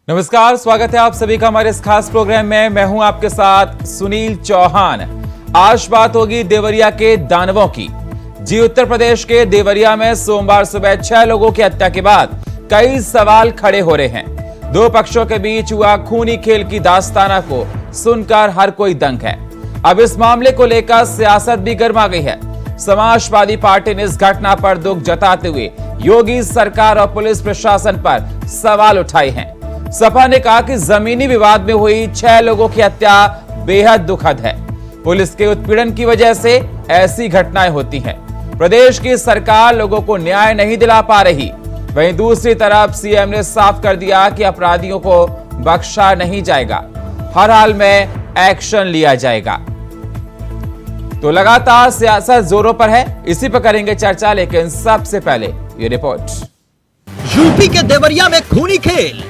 नमस्कार, स्वागत है आप सभी का हमारे इस खास प्रोग्राम में। मैं हूं आपके साथ सुनील चौहान। आज बात होगी देवरिया के दानवों की। जी, उत्तर प्रदेश के देवरिया में सोमवार सुबह 6 लोगों की हत्या के बाद कई सवाल खड़े हो रहे हैं। दो पक्षों के बीच हुआ खूनी खेल की दास्ताना को सुनकर हर कोई दंग है। अब इस मामले को लेकर सियासत भी गर्मा गई है। समाजवादी पार्टी ने इस घटना पर दुख जताते हुए योगी सरकार और पुलिस प्रशासन पर सवाल उठाए हैं। सपा ने कहा कि जमीनी विवाद में हुई 6 लोगों की हत्या बेहद दुखद है। पुलिस के उत्पीड़न की वजह से ऐसी घटनाएं होती हैं। प्रदेश की सरकार लोगों को न्याय नहीं दिला पा रही। वहीं दूसरी तरफ सीएम ने साफ कर दिया कि अपराधियों को बख्शा नहीं जाएगा, हर हाल में एक्शन लिया जाएगा। तो लगातार सियासत जोरों पर है, इसी पर करेंगे चर्चा, लेकिन सबसे पहले ये रिपोर्ट। यूपी के देवरिया में खूनी खेल,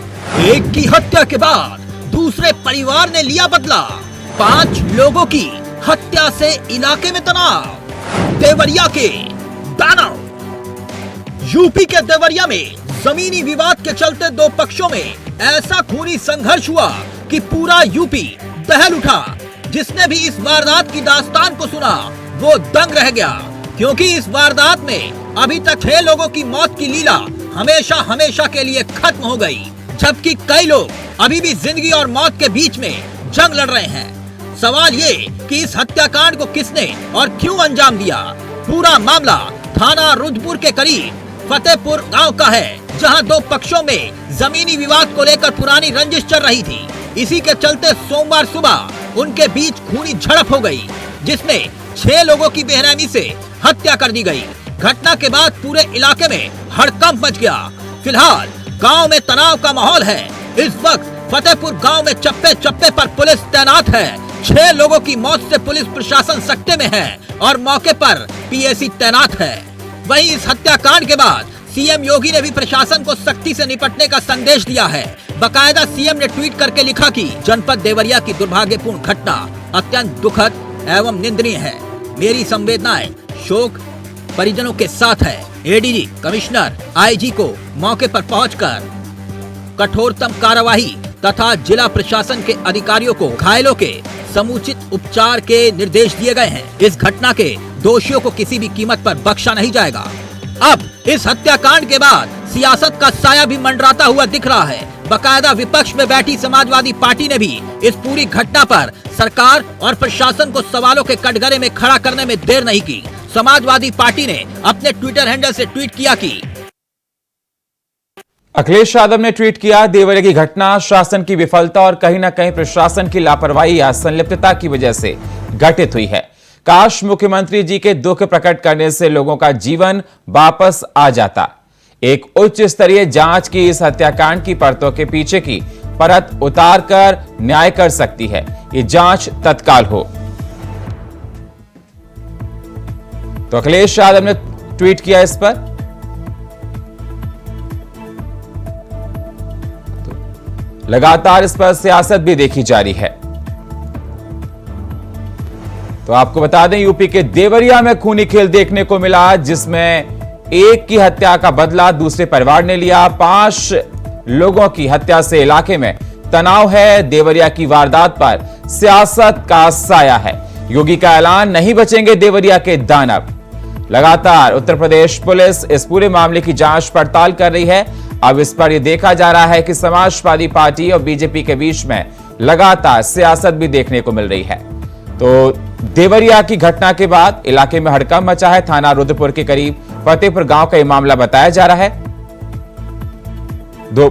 एक की हत्या के बाद दूसरे परिवार ने लिया बदला। 5 लोगों की हत्या से इलाके में तनाव। देवरिया के दानव। यूपी के देवरिया में जमीनी विवाद के चलते दो पक्षों में ऐसा खूनी संघर्ष हुआ कि पूरा यूपी दहल उठा। जिसने भी इस वारदात की दास्तान को सुना वो दंग रह गया, क्योंकि इस वारदात में अभी तक 6 लोगों की मौत की लीला हमेशा हमेशा के लिए खत्म हो गई, जबकि कई लोग अभी भी जिंदगी और मौत के बीच में जंग लड़ रहे हैं। सवाल ये कि इस हत्याकांड को किसने और क्यों अंजाम दिया। पूरा मामला थाना रुद्रपुर के करीब फतेहपुर गांव का है, जहां दो पक्षों में जमीनी विवाद को लेकर पुरानी रंजिश चल रही थी। इसी के चलते सोमवार सुबह उनके बीच खूनी झड़प हो गई, जिसमें 6 लोगों की बेरहमी से हत्या कर दी गई। घटना के बाद पूरे इलाके में हड़कंप मच गया। फिलहाल गांव में तनाव का माहौल है। इस वक्त फतेहपुर गांव में चप्पे चप्पे पर पुलिस तैनात है। 6 लोगों की मौत से पुलिस प्रशासन सख्ते में है और मौके पर पीएसी तैनात है। वहीं इस हत्याकांड के बाद सीएम योगी ने भी प्रशासन को सख्ती से निपटने का संदेश दिया है। बकायदा सीएम ने ट्वीट करके लिखा कि जनपद देवरिया की दुर्भाग्यपूर्ण घटना अत्यंत दुखद एवं निंदनीय है। मेरी संवेदनाएं शोक परिजनों के साथ है। एडीजी, कमिश्नर, आईजी को मौके पर पहुंचकर कठोरतम कार्यवाही तथा जिला प्रशासन के अधिकारियों को घायलों के समुचित उपचार के निर्देश दिए गए हैं। इस घटना के दोषियों को किसी भी कीमत पर बख्शा नहीं जाएगा। अब इस हत्याकांड के बाद सियासत का साया भी मंडराता हुआ दिख रहा है। बकायदा विपक्ष में बैठी समाजवादी पार्टी ने भी इस पूरी घटना पर सरकार और प्रशासन को सवालों के कटघरे में खड़ा करने में देर नहीं की। समाजवादी पार्टी ने अपने ट्विटर हैंडल से ट्वीट किया कि अखिलेश यादव ने ट्वीट किया, देवरिया की घटना शासन की विफलता और कहीं ना कहीं प्रशासन की लापरवाही या संलिप्तता की वजह से घटित हुई है। काश मुख्यमंत्री जी के दुख प्रकट करने से लोगों का जीवन वापस आ जाता। एक उच्च स्तरीय जांच की इस हत्याकांड की परतों के पीछे की परत उतार कर न्याय कर सकती है। ये जांच तत्काल हो। तो अखिलेश यादव ने ट्वीट किया इस पर। तो लगातार इस पर सियासत भी देखी जा रही है। तो आपको बता दें, यूपी के देवरिया में खूनी खेल देखने को मिला, जिसमें एक की हत्या का बदला दूसरे परिवार ने लिया। 5 लोगों की हत्या से इलाके में तनाव है। देवरिया की वारदात पर सियासत का साया है। योगी का ऐलान, नहीं बचेंगे देवरिया के दानव। लगातार उत्तर प्रदेश पुलिस इस पूरे मामले की जांच पड़ताल कर रही है। अब इस पर यह देखा जा रहा है कि समाजवादी पार्टी और बीजेपी के बीच में लगातार सियासत भी देखने को मिल रही है। तो देवरिया की घटना के बाद इलाके में हड़कंप मचा है। थाना रुद्रपुर के करीब फतेहपुर गांव का यह मामला बताया जा रहा है। दो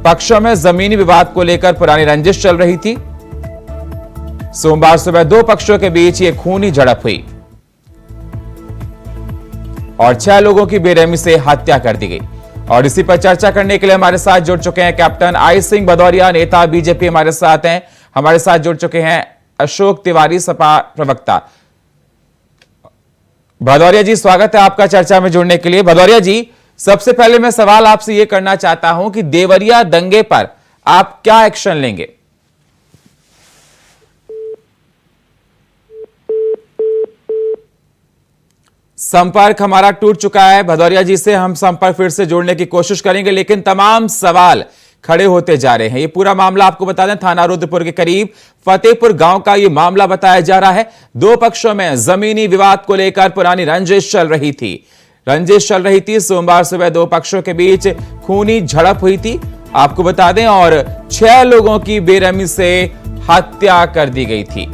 पक्षों में जमीनी विवाद को लेकर पुरानी रंजिश चल रही थी। सोमवार सुबह दो पक्षों के बीच यह खूनी झड़प हुई और 6 लोगों की बेरहमी से हत्या कर दी गई। और इसी पर चर्चा करने के लिए हमारे साथ जुड़ चुके हैं कैप्टन आई सिंह भदौरिया, नेता बीजेपी हमारे साथ हैं। हमारे साथ जुड़ चुके हैं अशोक तिवारी, सपा प्रवक्ता। भदौरिया जी, स्वागत है आपका चर्चा में जुड़ने के लिए। भदौरिया जी, सबसे पहले मैं सवाल आपसे यह करना चाहता हूं कि देवरिया दंगे पर आप क्या एक्शन लेंगे? संपर्क हमारा टूट चुका है। भदौरिया जी से हम संपर्क फिर से जोड़ने की कोशिश करेंगे, लेकिन तमाम सवाल खड़े होते जा रहे हैं। ये पूरा मामला आपको बता दें, थाना रुद्रपुर के करीब फतेहपुर गांव का ये मामला बताया जा रहा है। दो पक्षों में जमीनी विवाद को लेकर पुरानी रंजिश चल रही थी। सोमवार सुबह दो पक्षों के बीच खूनी झड़प हुई थी, आपको बता दें, और 6 लोगों की बेरहमी से हत्या कर दी गई थी।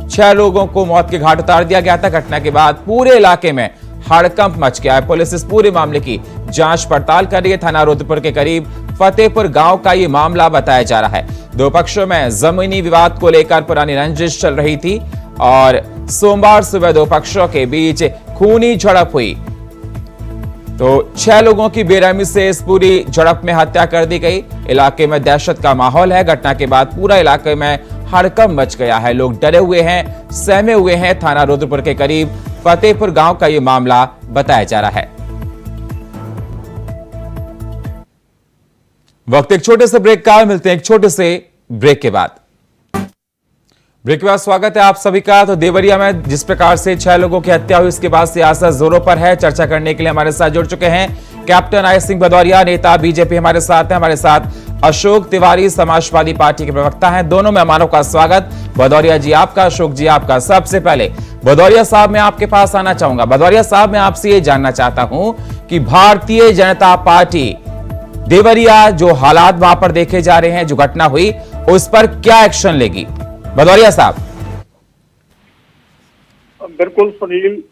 6 लोगों को मौत के घाट उतार दिया गया था। घटना के बाद पूरे इलाके में हड़कंप मच गया है। पुलिस इस पूरे मामले की जांच पड़ताल कर रही है। थाना रुद्रपुर के करीब फतेहपुर गांव का यह मामला बताया जा रहा है। दो पक्षों में जमीनी विवाद को लेकर पुरानी रंजिश चल रही थी और सोमवार सुबह दो पक्षों के बीच खूनी झड़प हुई, तो 6 लोगों की बेरहमी से इस पूरी झड़प में हत्या कर दी गई। इलाके में दहशत का माहौल है। घटना के बाद पूरा इलाके में हड़कंप मच गया है। लोग डरे हुए हैं, सहमे हुए हैं। थाना रुद्रपुर के करीब फतेहपुर गांव का यह मामला बताया जा रहा है। वक्त एक छोटे से ब्रेक का, मिलते हैं एक छोटे से ब्रेक के बाद। स्वागत है आप सभी का। तो देवरिया में जिस प्रकार से 6 लोगों की हत्या हुई, इसके बाद सियासत जोरों पर है। चर्चा करने के लिए हमारे साथ जुड़ चुके हैं कैप्टन आई सिंह भदौरिया, नेता बीजेपी हमारे साथ हैं। हमारे साथ अशोक तिवारी, समाजवादी पार्टी के प्रवक्ता हैं। दोनों मेहमानों का स्वागत। भदौरिया जी आपका, अशोक जी आपका। सबसे पहले भदौरिया साहब मैं आपके पास आना चाहूंगा। भदौरिया साहब मैं आपसे ये जानना चाहता हूं कि भारतीय जनता पार्टी देवरिया, जो हालात वहां पर देखे जा रहे हैं, जो घटना हुई, उस पर क्या एक्शन लेगी? भदौरिया साहब। बिल्कुल सुनील,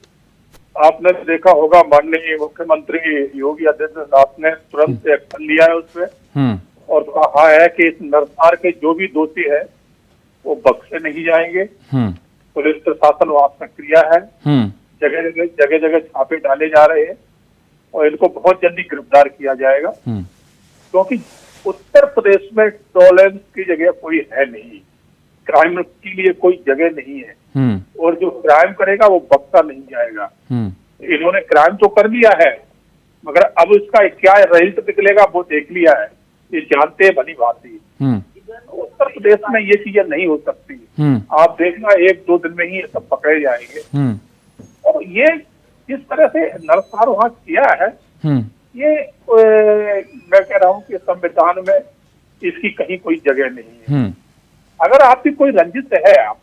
आपने देखा होगा माननीय मुख्यमंत्री योगी आदित्यनाथ ने तुरंत एक्शन लिया है उसमें और कहा है कि इस नरसार के जो भी दोषी है वो बख्शे नहीं जाएंगे। पुलिस प्रशासन वहां सक्रिय है। जगह जगह छापे डाले जा रहे हैं और इनको बहुत जल्दी गिरफ्तार किया जाएगा, क्योंकि उत्तर प्रदेश में टॉलरेंस की जगह कोई है नहीं, क्राइम के लिए कोई जगह नहीं है और जो क्राइम करेगा वो बख्शा नहीं जाएगा। इन्होंने क्राइम तो कर लिया है, मगर अब इसका क्या रिजल्ट निकलेगा वो देख लिया है, ये जानते हैं भली भांति। उत्तर प्रदेश में ये चीजें नहीं हो सकती। आप देखना 1-2 दिन में ही ये सब पकड़े जाएंगे। और ये जिस तरह से नरसार वहां किया है, ये मैं कह रहा हूँ कि संविधान में इसकी कहीं कोई जगह नहीं है। अगर आपकी कोई रंजिश है, आप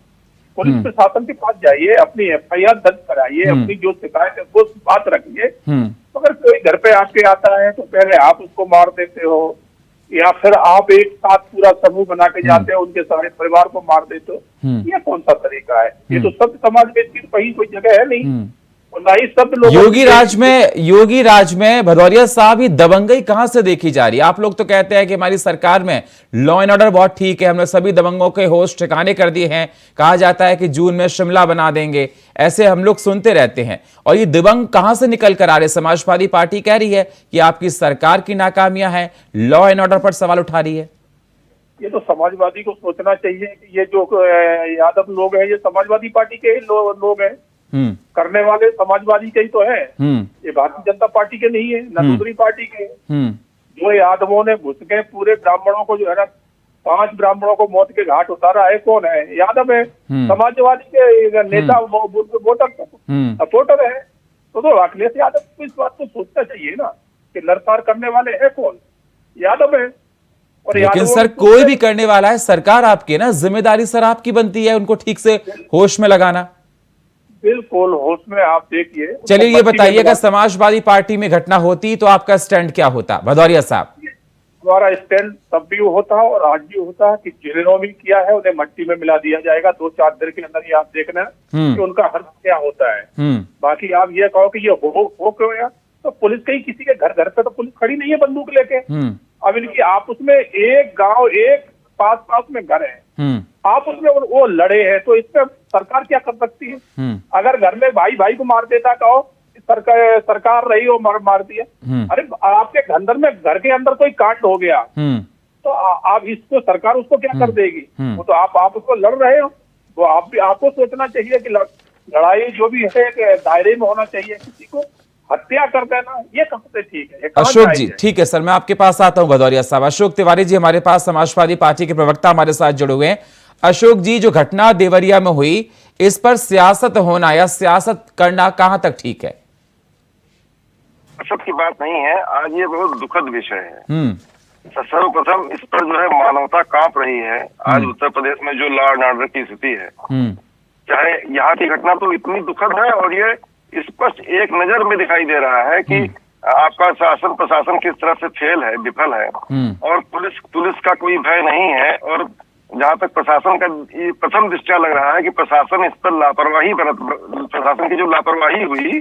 पुलिस प्रशासन के पास जाइए, अपनी FIR दर्ज कराइए, अपनी जो शिकायत है वो बात रखिए। अगर कोई घर पे आपके आता है तो पहले आप उसको मार देते हो या फिर आप एक साथ पूरा समूह बना के जाते हो, उनके सारे परिवार को मार देते हो, ये कौन सा तरीका है? ये तो सभ्य समाज में इसकी कहीं कोई जगह है नहीं। योगी राज में भदौरिया साहब, ये दबंगई कहां से देखी जा रही है? आप लोग तो कहते हैं कि हमारी सरकार में लॉ एंड ऑर्डर बहुत ठीक है, हमने सभी दबंगों के होश ठिकाने कर दिए हैं। कहा जाता है कि जून में शिमला बना देंगे, ऐसे हम लोग सुनते रहते हैं। और ये दबंग कहां से निकल कर आ रहे? समाजवादी पार्टी कह रही है कि आपकी सरकार की नाकामियां हैं, लॉ एंड ऑर्डर पर सवाल उठा रही है। ये तो समाजवादी को सोचना चाहिए कि ये जो यादव लोग हैं, ये समाजवादी पार्टी के ही लोग हैं, करने वाले समाजवादी के ही तो है। ये भारतीय जनता पार्टी के नहीं है, न दूसरी पार्टी के। जो यादवों ने घुस के पूरे ब्राह्मणों को जो है ना, 5 ब्राह्मणों को मौत के घाट उतारा है, कौन है? यादव है। समाजवादी के नेता वोटर सपोर्टर है। तो अखिलेश यादव को इस बात को सोचना चाहिए ना कि नरसार करने वाले है कौन? यादव है। और लेकिन सर, कोई भी करने वाला है, सरकार आपकी है ना, जिम्मेदारी सर आपकी बनती है उनको ठीक से होश में लगाना। बिल्कुल होश में। आप देखिए, चलिए ये बताइए, अगर समाजवादी पार्टी में घटना होती तो आपका स्टैंड क्या होता भदौरिया साहब? हमारा स्टैंड तब भी होता है और आज भी होता है कि जिन्होंने भी किया है उन्हें मट्टी में मिला दिया जाएगा। 2-4 दिन के अंदर ही आप देखना कि उनका हर्ष क्या होता है। बाकी आप ये कहो कि ये हो क्यों या, तो पुलिस के ही किसी के घर पे तो पुलिस खड़ी नहीं है बंदूक लेके। अब इनकी आप उसमें एक गांव, एक पास में घर है, आप उसमें वो लड़े हैं, तो इस पर सरकार क्या कर सकती है? अगर घर में भाई को मार देता, कहो सरकार रही हो मार दिया। अरे आपके घर के अंदर कोई कांड हो गया तो आप इसको, सरकार उसको क्या कर देगी? वो तो आप उसको लड़ रहे हो, तो आपको सोचना चाहिए कि लड़ाई जो भी है दायरे में होना चाहिए। किसी को हत्या कर देना ये कहां से ठीक है? अशोक जी, ठीक है सर, मैं आपके पास आता हूं भदौरिया साहब। अशोक तिवारी जी हमारे पास समाजवादी पार्टी के प्रवक्ता हमारे साथ जुड़े हुए हैं। अशोक जी, जो घटना देवरिया में हुई, इस पर सियासत होना या सियासत करना कहां तक ठीक है? अशोक की बात नहीं है, आज ये बहुत दुखद विषय है। सर्वप्रथम इस पर जो है मानवता कांप रही है। आज उत्तर प्रदेश में जो लॉ एंड ऑर्डर की स्थिति है, चाहे यहाँ की घटना तो इतनी दुखद है और ये स्पष्ट एक नजर में दिखाई दे रहा है कि आपका शासन प्रशासन किस तरह से फेल है, विफल है, और पुलिस का कोई भय नहीं है। और जहाँ तक प्रशासन का प्रथम दृष्टया लग रहा है कि प्रशासन इस पर लापरवाही प्रशासन की जो लापरवाही हुई,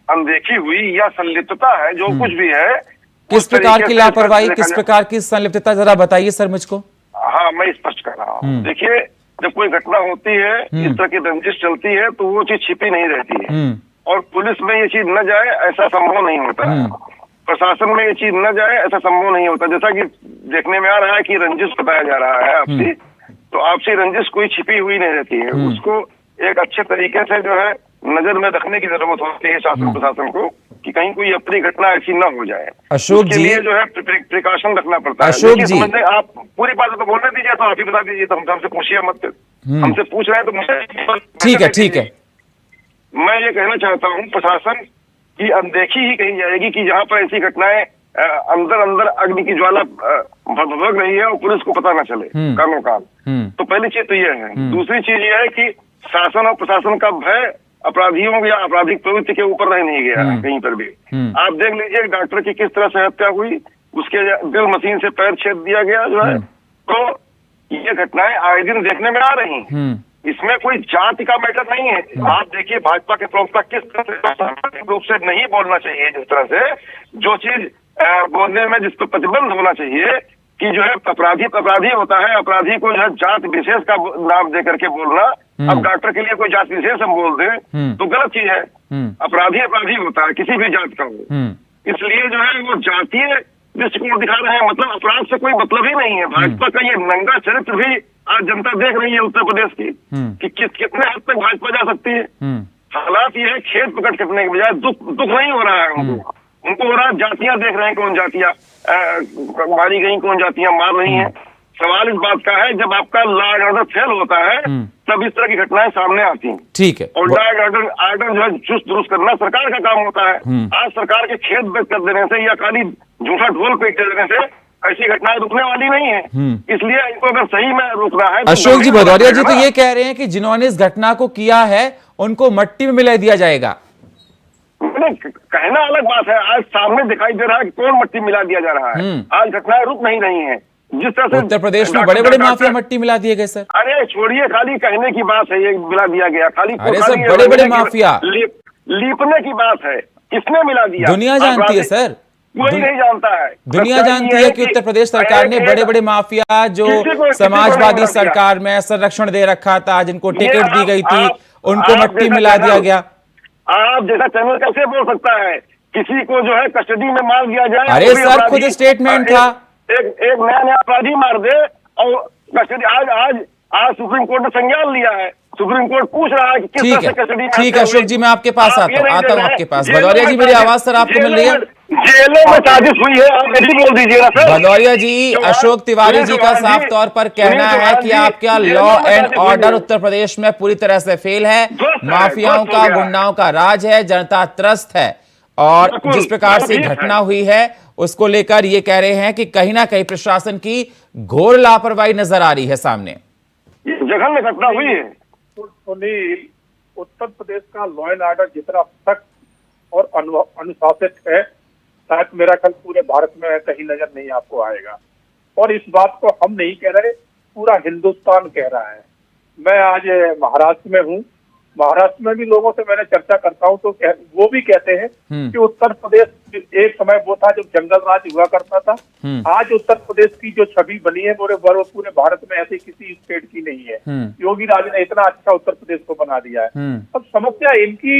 अनदेखी हुई या संलिप्तता है, जो कुछ भी है, किस प्रकार की लापरवाही, किस प्रकार की संलिप्तता, जरा बताइए सर मुझको। हाँ, मैं स्पष्ट कर रहा हूँ। देखिए, जब कोई घटना होती है, इस तरह की रंजिश चलती है, तो वो चीज छिपी नहीं रहती है, और पुलिस में ये चीज न जाए ऐसा संभव नहीं होता है, प्रशासन में ये चीज न जाए ऐसा संभव नहीं होता। जैसा कि देखने में आ रहा है कि रंजिश बताया जा रहा है आपसी, तो आपसी रंजिश कोई छिपी हुई नहीं रहती है, उसको एक अच्छे तरीके से जो है नजर में रखने की जरूरत होती है शासन प्रशासन को, कि कहीं कोई अपनी घटना ऐसी न हो जाए। अशोक जी, लिए जो है प्रिकॉशन रखना पड़ता है। अशोक जी, आप पूरी बात तो बोलने दीजिए, तो आप ही बता दीजिए, तो हमसे पूछिए मत, हमसे पूछ रहे हैं तो मुझे ठीक है। मैं ये कहना चाहता हूँ, प्रशासन की अनदेखी ही कही जाएगी कि जहाँ पर ऐसी घटनाएं अंदर अग्नि की ज्वाला भड़क रही है और पुलिस को पता न चले कानों कान। तो पहली चीज तो ये है। दूसरी चीज ये है कि शासन और प्रशासन का भय अपराधियों या आपराधिक प्रवृत्ति के ऊपर रह नहीं गया कहीं पर भी। आप देख लीजिए डॉक्टर की किस तरह से हत्या हुई, उसके ड्रिल मशीन से पैर छेद दिया गया जो है। तो ये घटनाएं आए दिन देखने में आ रही हैं। इसमें कोई जाति का मैटर नहीं है। आप देखिए भाजपा के प्रवक्ता किस तरह से सांप्रदायिक रूप से नहीं बोलना चाहिए, जिस तरह से जो चीज बोलने में जिस पर प्रतिबंध होना चाहिए कि जो है अपराधी होता है, अपराधी को जो है जात विशेष का नाम दे करके बोलना। अब डॉक्टर के लिए कोई जात विशेष हम बोल दें तो गलत चीज है। अपराधी होता है किसी भी जात का हो, इसलिए जो है वो जातीय दृष्टिकोण दिखा रहे हैं। मतलब अपराध से कोई मतलब ही नहीं है। भाजपा का ये नंगा चरित्र भी आज जनता देख रही है उत्तर प्रदेश की, कि कितने हद तक भाजपा जा सकती है। हालात ये है, खेत पकड़ कटने के बजाय दुख नहीं हो रहा है उनको हो रहा है जातियां देख रहे हैं, कौन जातियां मारी गई, कौन जातियां मार रही हैं। सवाल इस बात का है, जब आपका लॉ एंड ऑर्डर फेल होता है तब इस तरह की घटनाएं सामने आती हैं। ठीक है, और लॉ एंड ऑर्डर जो है चुस्त दुरुस्त करना सरकार का काम होता है। आज सरकार के खेत बेच कर देने से या खाली झूठा ढोल पेट देने से ऐसी घटनाएं रुकने वाली नहीं है। इसलिए इनको अगर सही में रोकना है। अशोक जी, भदौरिया जी तो ये कह रहे हैं कि जिन्होंने इस घटना को किया है उनको मट्टी में मिला दिया जाएगा। कहना अलग बात है, आज सामने दिखाई दे रहा है कि कौन मट्टी मिला दिया जा रहा है। आज घटनाएं रुक नहीं रही हैं। जिस तरह से उत्तर प्रदेश में बड़े बड़े माफिया मट्टी मिला दिए गए सर। अरे छोड़िए, खाली कहने की बात है, ये मिला दिया गया खाली। अरे सर, बड़े बड़े माफिया लीपने की बात है, किसने मिला दिया? दुनिया जानती है सर, कोई नहीं जानता है। दुनिया जानती है कि उत्तर प्रदेश सरकार ने बड़े बड़े माफिया जो समाजवादी सरकार में संरक्षण दे रखा था, जिनको टिकट दी गई थी, उनको मट्टी मिला दिया गया। आप जैसा चैनल कैसे बोल सकता है किसी को जो है कस्टडी में मार दिया जाए? अरे सर, खुद स्टेटमेंट था। एक नया अपराधी मार दे और कस्टडी। आज सुप्रीम कोर्ट ने संज्ञान लिया है, सुप्रीम कोर्ट पूछ रहा है कि किस तरह से कस्टडी। ठीक है अशोक जी, मैं आपके पास आता हूँ आपके पास। भदौरिया जी, मेरी आवाज सर आपको मिल रही है? जेलों में साजिश हुई है, आप ऐसी बोल दीजिएगा सर। भदौरिया जी, अशोक तिवारी जी का साफ तौर पर कहना है कि आपका law and order Uttar Pradesh में पूरी तरह से फेल है, माफियाओं का, गुंडाओं का राज है, जनता त्रस्त है, और जिस प्रकार से घटना हुई है उसको लेकर ये कह रहे हैं कि कहीं ना कहीं प्रशासन की घोर लापरवाही नजर आ रही है सामने। जघन्य घटना हुई है। सुनील, उत्तर प्रदेश का लॉ एंड ऑर्डर जितना सख्त और अनुशासित है, शायद मेरा ख्याल पूरे भारत में कहीं नजर नहीं आपको आएगा। और इस बात को हम नहीं कह रहे, पूरा हिंदुस्तान कह रहा है। मैं आज महाराष्ट्र में हूँ, महाराष्ट्र में भी लोगों से मैंने चर्चा करता हूँ तो वो भी कहते हैं कि उत्तर प्रदेश एक समय वो था जब जंगल राज हुआ करता था। आज उत्तर प्रदेश की जो छवि बनी है वो पूरे भारत में ऐसी किसी स्टेट की नहीं है। योगी राज ने इतना अच्छा उत्तर प्रदेश को बना दिया है। अब समस्या इनकी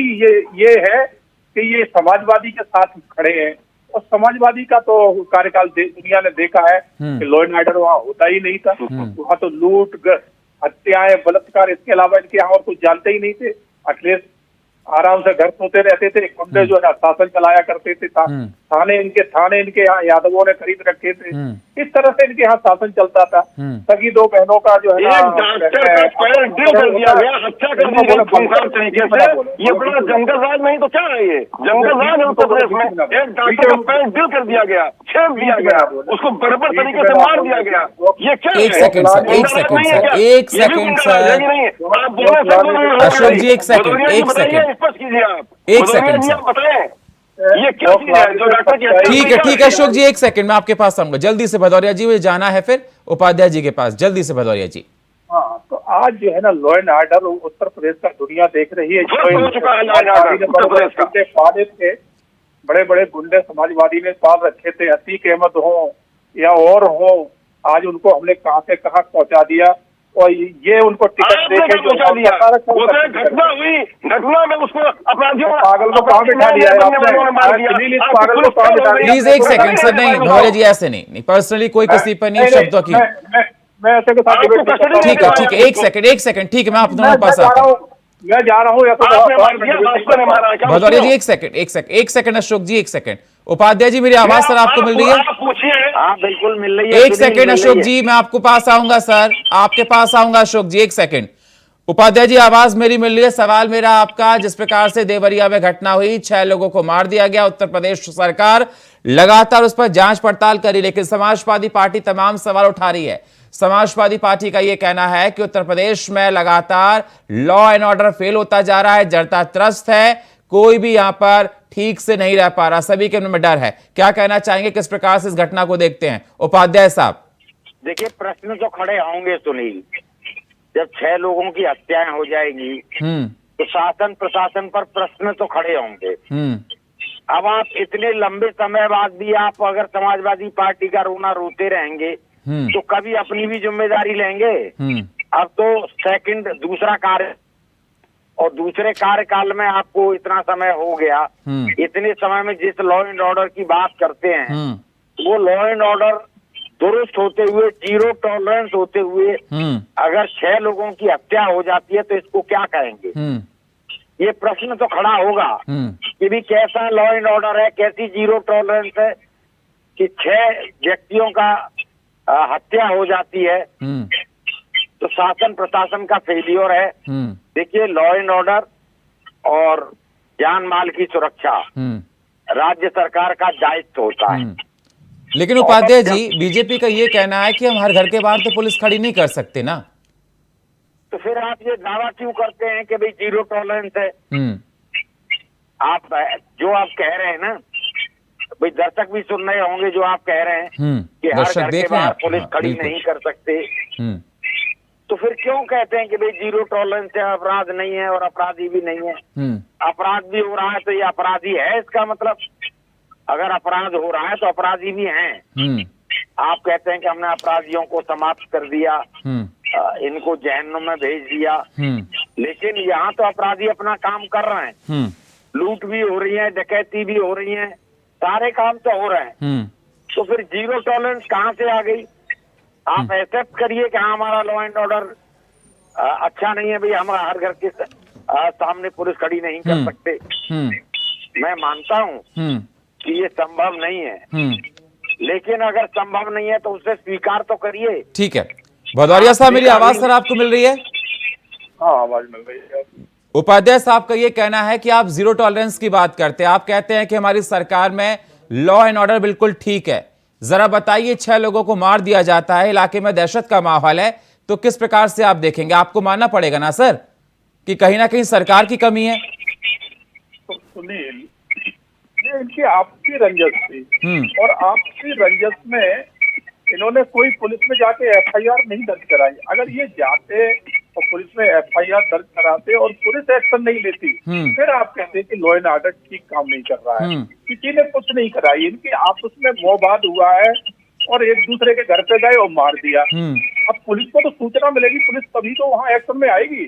ये है कि ये समाजवादी के साथ खड़े हैं, और समाजवादी का तो कार्यकाल दुनिया ने देखा है कि लॉ एंड ऑर्डर वहाँ होता ही नहीं था। वहाँ तो लूट, हत्याएं, बलात्कार, इसके अलावा इनके यहाँ और कुछ जानते ही नहीं थे। अखिलेश आराम से घर सोते रहते थे, गुंडे जो है शासन चलाया करते थे थाने इनके यहाँ यादवों ने खरीद रखे थे। इस तरह से इनके यहाँ शासन चलता था। सगी दो बहनों का जो है एक डॉक्टर का पैर ड्रिल कर दिया गया, हत्या कर दी गई खूंखार तरीके से। ये बड़ा जंगल राज नहीं तो क्या है? ये जंगल राज है उत्तर प्रदेश में। एक डॉक्टर का पैर ड्रिल कर दिया गया, छेद दिया गया, उसको बर्बर तरीके से मार दिया गया। ये क्या है? एक सेकंड सर, एक सेकंड सर, एक सेकंड सर। आप बोले अशोक जी एक सेकंड, एक सेकंड, स्पष्ट कीजिए आप, एक सेकंड सर। बताएं ये क्या चीज है जो डॉक्टर की हत्या? ठीक है अशोक जी, एक सेकंड मैं आपके पास आऊंगा जल्दी से। भदौरिया जी मुझे जाना है फिर उपाध्याय जी के पास, जल्दी से भदौरिया जी। हाँ, तो आज जो है ना law and order Uttar Pradesh का दुनिया देख रही है। बड़े बड़े गुंडे समाजवादी ने पाल रखे थे, अतीक अहमद हो या और हो, आज उनको हमने कहां से कहां पहुंचा दिया और ये उनको टिकट देके जो पहुंचा दिया। वो तो घटना हुई, घटना में उसको अपराधियों पागल को कहां बिठा दिया है आपने? पागल को कहां बिठा दिया? प्लीज एक सेकंड सर, नहीं भदौरिया जी ऐसे नहीं, पर्सनली कोई किसी पर नहीं शब्दों की। मैं ऐसे के साथ ठीक है एक सेकंड, ठीक है मैं आप दोनों पास आता हूँ। मैं जा रहा हूँ या तो भदौरिया जी एक सेकंड अशोक जी एक सेकंड। उपाध्याय जी मेरी आवाज सर आपको मिल रही है? हाँ बिल्कुल मिल रही है। एक सेकंड अशोक जी, मैं आपको पास आऊंगा सर, आपके पास आऊंगा अशोक जी, एक सेकंड। उपाध्याय जी आवाज मेरी मिल रही है? सवाल मेरा आपका, जिस प्रकार से देवरिया में घटना हुई, 6 लोगों को मार दिया गया, उत्तर प्रदेश सरकार लगातार उस पर जांच पड़ताल करी, लेकिन समाजवादी पार्टी तमाम सवाल उठा रही है। समाजवादी पार्टी का यह कहना है कि उत्तर प्रदेश में लगातार लॉ एंड ऑर्डर फेल होता जा रहा है, जनता त्रस्त है, कोई भी यहां पर ठीक से नहीं रह पा रहा, सभी के मन में डर है। क्या कहना चाहेंगे, किस प्रकार से इस घटना को देखते हैं उपाध्याय साहब? देखिए प्रश्न तो खड़े होंगे सुनील, जब 6 लोगों की हत्याएं हो जाएगी तो शासन प्रशासन पर प्रश्न तो खड़े होंगे। अब आप इतने लंबे समय बाद भी आप अगर समाजवादी पार्टी का रोना रोते रहेंगे तो कभी अपनी भी जिम्मेदारी लेंगे? अब तो सेकंड दूसरा कार्य और दूसरे कार्यकाल में आपको इतना समय हो गया, इतने समय में जिस लॉ एंड ऑर्डर की बात करते हैं वो लॉ एंड ऑर्डर दुरुस्त होते हुए, जीरो टॉलरेंस होते हुए अगर 6 लोगों की हत्या हो जाती है तो इसको क्या कहेंगे? ये प्रश्न तो खड़ा होगा कि भी कैसा लॉ एंड ऑर्डर है, कैसी जीरो टॉलरेंस है कि 6 व्यक्तियों का हत्या हो जाती है तो शासन प्रशासन का फेलियर है। देखिए लॉ एंड ऑर्डर और जान माल की सुरक्षा राज्य सरकार का दायित्व होता है। लेकिन उपाध्याय जी बीजेपी का ये कहना है कि हम हर घर के बाहर तो पुलिस खड़ी नहीं कर सकते ना, तो फिर आप ये दावा क्यों करते हैं कि भाई जीरो टॉलरेंस है? आप जो आप कह रहे हैं ना भाई, दर्शक भी सुन रहे होंगे जो आप कह रहे हैं कि हर घर के बाहर पुलिस खड़ी नहीं कर सकते, तो फिर क्यों कहते हैं कि भाई जीरो टॉलरेंस है, अपराध नहीं है और अपराधी भी नहीं है? अपराध भी हो रहा है तो ये अपराधी है, इसका मतलब अगर अपराध हो रहा है तो अपराधी भी हैं। आप कहते हैं कि हमने अपराधियों को समाप्त कर दिया, इनको जहन्नुम में भेज दिया, लेकिन यहाँ तो अपराधी अपना काम कर रहे हैं, लूट भी हो रही है, डकैती भी हो रही है, सारे काम तो हो रहे हैं, तो फिर जीरो टॉलरेंस कहाँ से आ गई? आप एक्सेप्ट करिए कि हाँ हमारा लॉ एंड ऑर्डर अच्छा नहीं है, भाई हम हर घर के सामने पुलिस खड़ी नहीं कर सकते, मैं मानता हूँ कि ये संभव नहीं है, लेकिन अगर संभव नहीं है तो उसे स्वीकार तो करिए। ठीक है भदौरिया साहब, मेरी आवाज सर आपको मिल रही है? हाँ आवाज मिल रही है। उपाध्याय साहब का ये कहना है कि आप जीरो टॉलरेंस की बात करते हैं, आप कहते हैं कि हमारी सरकार में लॉ एंड ऑर्डर बिल्कुल ठीक है। जरा बताइए 6 लोगों को मार दिया जाता है, इलाके में दहशत का माहौल है, तो किस प्रकार से आप देखेंगे? आपको मानना पड़ेगा ना सर कि कहीं ना कहीं सरकार की कमी है। तो सुनील, ये इनकी आपसी रंजस थी और आपसी रंजस में इन्होंने कोई पुलिस में जाके एफआईआर नहीं दर्ज कराई। अगर ये जाते और पुलिस में एफआईआर दर्ज कराते और पुलिस एक्शन नहीं लेती, फिर आप कहते हैं कि लॉ एंड ऑर्डर ठीक काम नहीं कर रहा है। किसी ने कुछ नहीं कराई, इनकी आपस में मोहबाद हुआ है और एक दूसरे के घर पे गए और मार दिया। अब पुलिस को तो सूचना मिलेगी, पुलिस तभी तो वहाँ एक्शन में आएगी।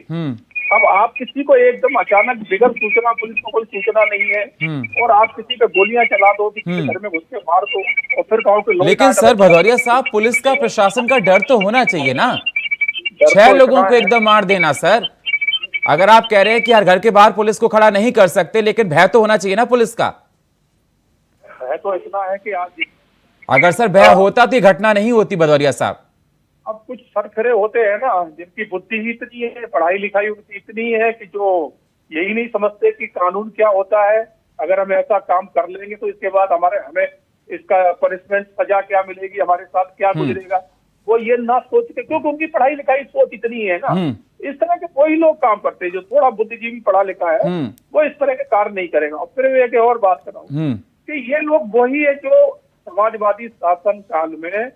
अब आप किसी को एकदम अचानक बिगर सूचना, पुलिस को कोई सूचना नहीं है और आप किसी पे गोलियां चला दो, किसी के घर में घुस के मार दो और फिर कहो कि। लेकिन सर भदौरिया साहब, पुलिस का प्रशासन का डर तो होना चाहिए ना, 6 लोगों को एकदम मार देना सर। अगर आप कह रहे हैं कि हर घर के बाहर पुलिस को खड़ा नहीं कर सकते, लेकिन भय तो होना चाहिए ना पुलिस का। भय तो इतना है कि आज अगर सर भय होता तो ये घटना नहीं होती भदौरिया साहब। अब कुछ सरखरे होते हैं ना जिनकी बुद्धि ही इतनी है, पढ़ाई लिखाई उनकी इतनी है कि जो यही नहीं समझते कि कानून क्या होता है। अगर हम ऐसा काम कर लेंगे तो इसके बाद हमें इसका पनिशमेंट सजा क्या मिलेगी, हमारे साथ क्या गुजरेगा, वो ये ना सोच के, क्योंकि उनकी पढ़ाई लिखाई सोच इतनी है ना। इस तरह के कोई लोग काम करते हैं जो थोड़ा बुद्धिजीवी पढ़ा लिखा है, वो इस तरह के कार्य नहीं करेगा। और फिर मैं एक और बात कर रहा हूँ कि ये लोग वही है जो समाजवादी शासन काल में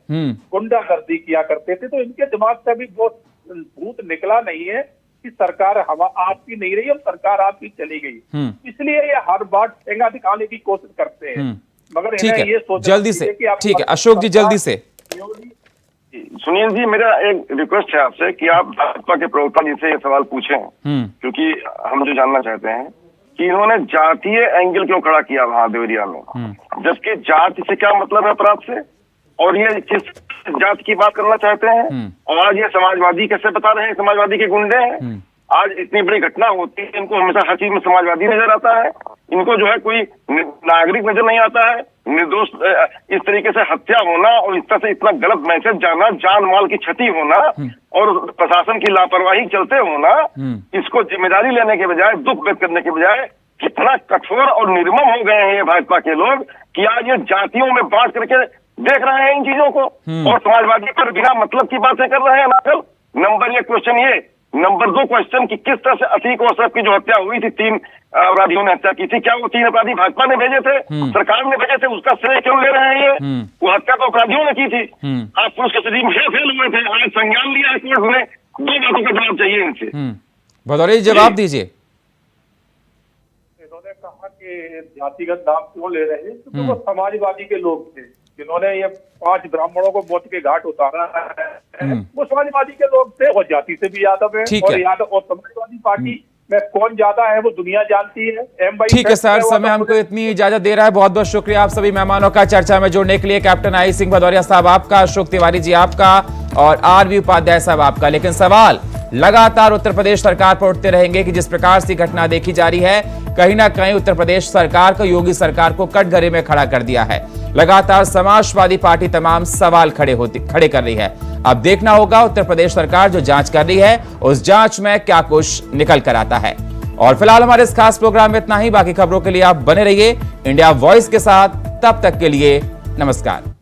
गुंडागर्दी किया करते थे, तो इनके दिमाग से भी वो भूत निकला नहीं है कि सरकार आपकी नहीं रही, अब सरकार आपकी चली गई, इसलिए ये हर बार ठेंगा दिखाने की कोशिश करते हैं। मगर ठीक है, ये सोचना जल्दी से, कि आप ठीक है अशोक जी जल्दी से। सुनील जी, मेरा एक रिक्वेस्ट है आपसे कि आप भाजपा के प्रवक्ता जी से ये सवाल पूछें, क्योंकि हम जो जानना चाहते हैं कि इन्होंने जातीय एंगल क्यों खड़ा किया वहां देवरिया में, जबकि जाति से क्या मतलब है अपराध से, और ये किस जात की बात करना चाहते हैं। और आज ये समाजवादी कैसे बता रहे हैं, समाजवादी के गुंडे हैं। आज इतनी बड़ी घटना होती है, इनको हमेशा हर चीज में समाजवादी नजर आता है, इनको जो है कोई नागरिक नजर नहीं आता है। निर्दोष इस तरीके से हत्या होना और इस तरह से इतना गलत मैसेज जाना, जान माल की क्षति होना और प्रशासन की लापरवाही चलते होना, इसको जिम्मेदारी लेने के बजाय, दुख व्यक्त करने के बजाय कितना कठोर और निर्मम हो गए हैं ये भाजपा के लोग कि आज ये जातियों में बांट करके देख रहे हैं इन चीजों को और समाजवादी पर बिना मतलब की बातें कर रहे हैं। नाकल नंबर 1 क्वेश्चन ये। नंबर 2 क्वेश्चन कि किस तरह से अतीक अशरफ की जो हत्या हुई थी, 3 अपराधियों ने हत्या की थी, क्या वो 3 अपराधी भाजपा ने भेजे थे, सरकार ने भेजे थे, उसका श्रेय क्यों ले रहे हैं ये? वो हत्या तो अपराधियों ने की थी। आज पुलिस कस्टडी में फेल हुए थे, आज संज्ञान लिया है कोर्ट ने। 2 बातों का जवाब चाहिए इनसे। भदौरिया जी जवाब दीजिए। इन्होंने कहा कि जातिगत दाव क्यों ले रहे हैं, क्योंकि वो समाजवादी के लोग थे जिन्होंने ये 5 ब्राह्मणों को मौत के घाट उतारा है। वो समाजवादी के लोग थे और जाति से भी यादव है, और यादव और समाजवादी पार्टी में कौन ज्यादा है वो दुनिया जानती है। ठीक है सर, समय हमको इतनी इजाजत दे रहा है। बहुत बहुत शुक्रिया आप सभी मेहमानों का चर्चा में जुड़ने के लिए। कैप्टन आई सिंह भदौरिया साहब आपका, अशोक तिवारी जी आपका और आरवी उपाध्याय साहब आपका। लेकिन सवाल लगातार उत्तर प्रदेश सरकार पर उठते रहेंगे कि जिस प्रकार से घटना देखी जा रही है, कहीं ना कहीं उत्तर प्रदेश सरकार को, योगी सरकार को कटघरे में खड़ा कर दिया है। लगातार समाजवादी पार्टी तमाम सवाल खड़े कर रही है। अब देखना होगा उत्तर प्रदेश सरकार जो जांच कर रही है, उस जांच में क्या कुछ निकल कर आता है। और फिलहाल हमारे इस खास प्रोग्राम में इतना ही। बाकी खबरों के लिए आप बने रहिए इंडिया वॉइस के साथ। तब तक के लिए नमस्कार।